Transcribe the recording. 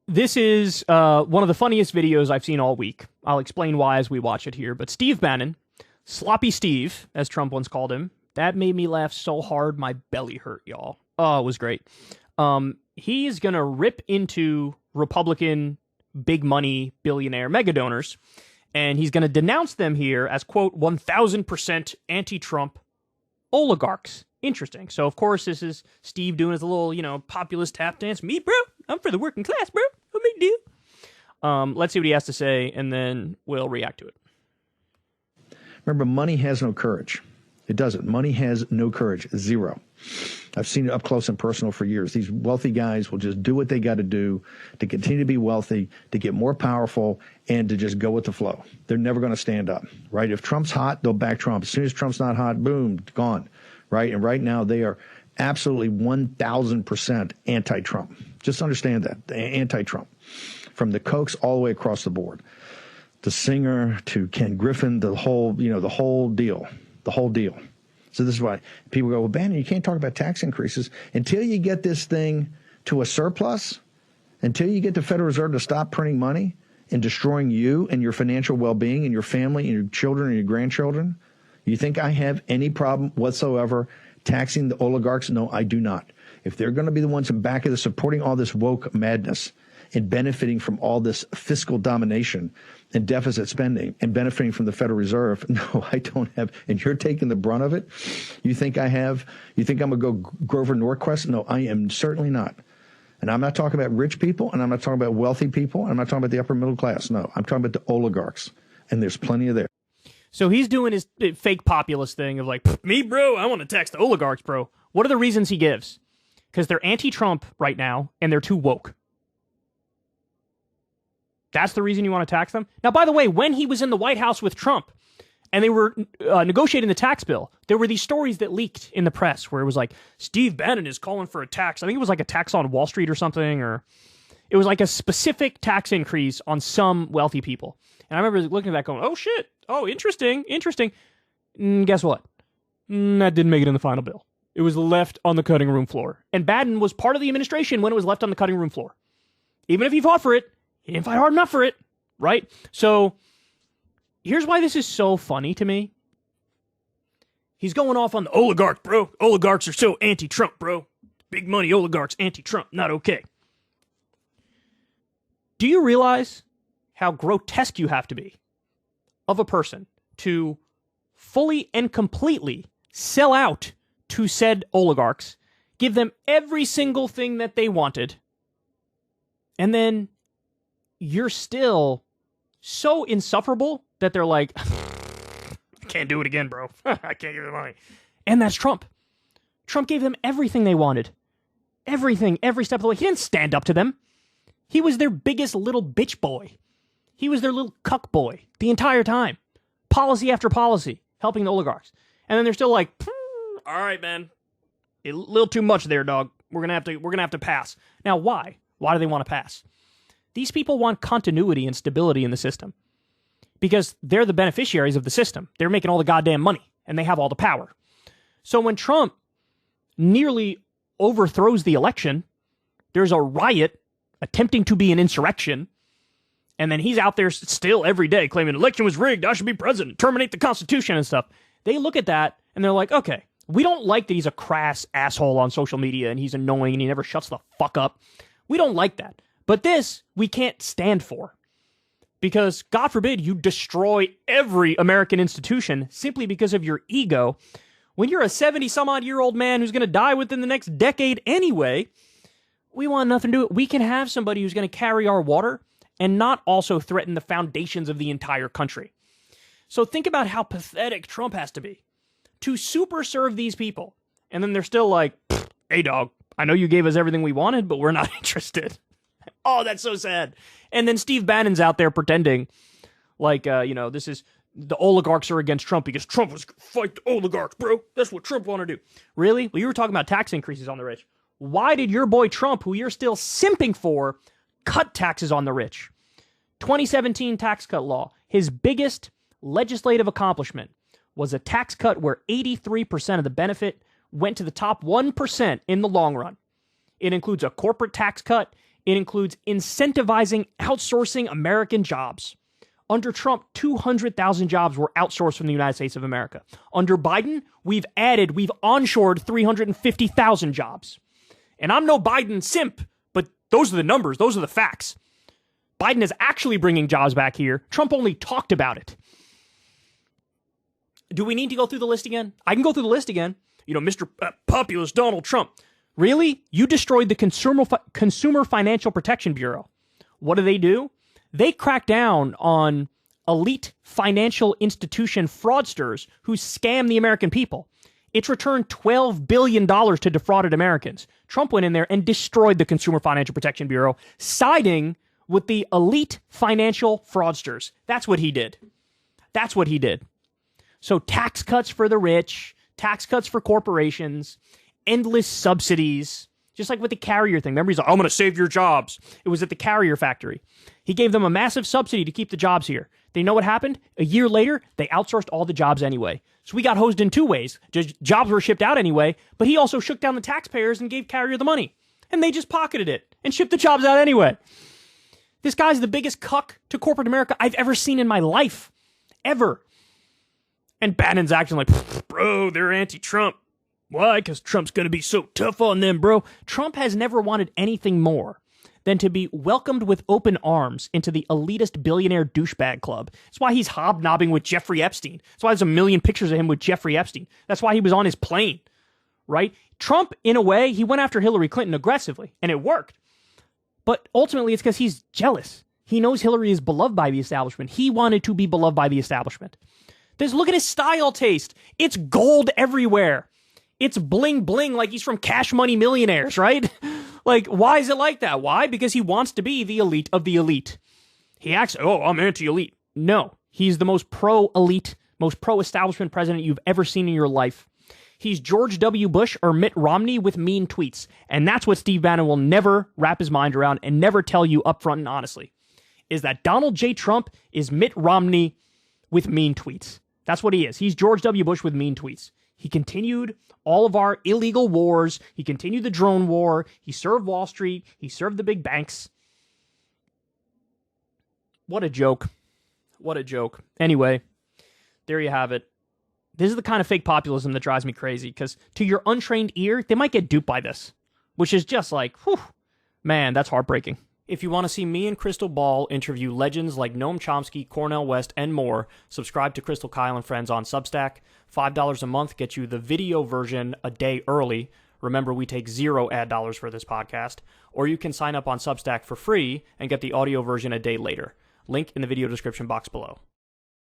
This is one of the funniest videos I've seen all week. I'll explain why as we watch it here. But Steve Bannon, Sloppy Steve, as Trump once called him, that made me laugh so hard my belly hurt, y'all. Oh, it was great. He is going to rip into Republican big money billionaire mega donors, and he's going to denounce them here as, quote, 1,000% anti-Trump oligarchs. Interesting. So, of course, this is Steve doing his little, populist tap dance. Me, bro. I'm for the working class, bro. No big deal. Let's see what he has to say, and then we'll react to it. Remember, money has no courage. It doesn't. Money has no courage. Zero. I've seen it up close and personal for years. These wealthy guys will just do what they got to do to continue to be wealthy, to get more powerful, and to just go with the flow. They're never going to stand up, right? If Trump's hot, they'll back Trump. As soon as Trump's not hot, boom, gone, right? And right now they are absolutely 1,000% anti-Trump. Just understand that, anti-Trump, from the Kochs all the way across the board. The Singer to Ken Griffin, the whole deal. So this is why people go, well, Bannon, you can't talk about tax increases until you get this thing to a surplus, until you get the Federal Reserve to stop printing money and destroying you and your financial well-being and your family and your children and your grandchildren. You think I have any problem whatsoever taxing the oligarchs? No, I do not. If they're going to be the ones in back of this, supporting all this woke madness and benefiting from all this fiscal domination and deficit spending and benefiting from the Federal Reserve, no, I don't have. And you're taking the brunt of it. You think I have? You think I'm going to go Grover Norquist? No, I am certainly not. And I'm not talking about rich people, and I'm not talking about wealthy people, and I'm not talking about the upper middle class. No, I'm talking about the oligarchs, and there's plenty of there. So he's doing his fake populist thing of like, me, bro, I want to tax the oligarchs, bro. What are the reasons he gives? Because they're anti-Trump right now, and they're too woke. That's the reason you want to tax them? Now, by the way, when he was in the White House with Trump, and they were negotiating the tax bill, there were these stories that leaked in the press where it was like, Steve Bannon is calling for a tax. I think it was like a tax on Wall Street or something, or it was like a specific tax increase on some wealthy people. And I remember looking at that going, oh, shit. Oh, interesting. Guess what? That didn't make it in the final bill. It was left on the cutting room floor. And Bannon was part of the administration when it was left on the cutting room floor. Even if he fought for it, he didn't fight hard enough for it, right? So here's why this is so funny to me. He's going off on the oligarchs, bro. Oligarchs are so anti-Trump, bro. Big money oligarchs, anti-Trump, not okay. Do you realize how grotesque you have to be of a person to fully and completely sell out to said oligarchs, give them every single thing that they wanted, and then you're still so insufferable that they're like, I can't do it again, bro. I can't give them money. And that's Trump. Trump gave them everything they wanted. Everything, every step of the way. He didn't stand up to them. He was their biggest little bitch boy. He was their little cuck boy the entire time. Policy after policy, helping the oligarchs. And then they're still like, all right, man. A little too much there, dog. We're gonna have to pass. Now, why? Why do they want to pass? These people want continuity and stability in the system because they're the beneficiaries of the system. They're making all the goddamn money, and they have all the power. So when Trump nearly overthrows the election, there's a riot attempting to be an insurrection, and then he's out there still every day claiming the election was rigged, I should be president, terminate the Constitution and stuff. They look at that, and they're like, okay, we don't like that he's a crass asshole on social media, and he's annoying, and he never shuts the fuck up. We don't like that. But this, we can't stand for. Because, God forbid, you destroy every American institution simply because of your ego. When you're a 70-some-odd-year-old man who's going to die within the next decade anyway, we want nothing to do with it. We can have somebody who's going to carry our water and not also threaten the foundations of the entire country. So think about how pathetic Trump has to be to super serve these people. And then they're still like, hey, dog, I know you gave us everything we wanted, but we're not interested. Oh, that's so sad. And then Steve Bannon's out there pretending like, this is the oligarchs are against Trump because Trump was fight the oligarchs, bro. That's what Trump want to do. Really? Well, you were talking about tax increases on the rich. Why did your boy Trump, who you're still simping for, cut taxes on the rich? 2017 tax cut law, his biggest legislative accomplishment was a tax cut where 83% of the benefit went to the top 1% in the long run. It includes a corporate tax cut. It includes incentivizing outsourcing American jobs. Under Trump, 200,000 jobs were outsourced from the United States of America. Under Biden, we've onshored 350,000 jobs. And I'm no Biden simp, but those are the numbers. Those are the facts. Biden is actually bringing jobs back here. Trump only talked about it. Do we need to go through the list again? I can go through the list again. Mr. Populist Donald Trump. Really? You destroyed the Consumer Financial Protection Bureau. What do? They crack down on elite financial institution fraudsters who scam the American people. It's returned $12 billion to defrauded Americans. Trump went in there and destroyed the Consumer Financial Protection Bureau, siding with the elite financial fraudsters. That's what he did. So tax cuts for the rich, tax cuts for corporations, endless subsidies, just like with the carrier thing. Remember, he's like, I'm going to save your jobs. It was at the carrier factory. He gave them a massive subsidy to keep the jobs here. They know what happened? A year later, they outsourced all the jobs anyway. So we got hosed in two ways. Jobs were shipped out anyway, but he also shook down the taxpayers and gave carrier the money. And they just pocketed it and shipped the jobs out anyway. This guy's the biggest cuck to corporate America I've ever seen in my life. Ever. And Bannon's acting like, bro, they're anti-Trump. Why? Because Trump's going to be so tough on them, bro. Trump has never wanted anything more than to be welcomed with open arms into the elitist billionaire douchebag club. That's why he's hobnobbing with Jeffrey Epstein. That's why there's a million pictures of him with Jeffrey Epstein. That's why he was on his plane, right? Trump, in a way, he went after Hillary Clinton aggressively, and it worked. But ultimately, it's because he's jealous. He knows Hillary is beloved by the establishment. He wanted to be beloved by the establishment. Look at his style taste. It's gold everywhere. It's bling bling like he's from Cash Money Millionaires, right? Like, why is it like that? Why? Because he wants to be the elite of the elite. He acts, I'm anti-elite. No, he's the most pro-elite, most pro-establishment president you've ever seen in your life. He's George W. Bush or Mitt Romney with mean tweets. And that's what Steve Bannon will never wrap his mind around and never tell you upfront and honestly, is that Donald J. Trump is Mitt Romney with mean tweets. That's what he is. He's George W. Bush with mean tweets. He continued all of our illegal wars. He continued the drone war. He served Wall Street. He served the big banks. What a joke. What a joke. Anyway, there you have it. This is the kind of fake populism that drives me crazy, because to your untrained ear, they might get duped by this, which is just like, whew, man, that's heartbreaking. If you want to see me and Crystal Ball interview legends like Noam Chomsky, Cornel West, and more, subscribe to Crystal Kyle and Friends on Substack. $5 a month gets you the video version a day early. Remember, we take 0 ad dollars for this podcast. Or you can sign up on Substack for free and get the audio version a day later. Link in the video description box below.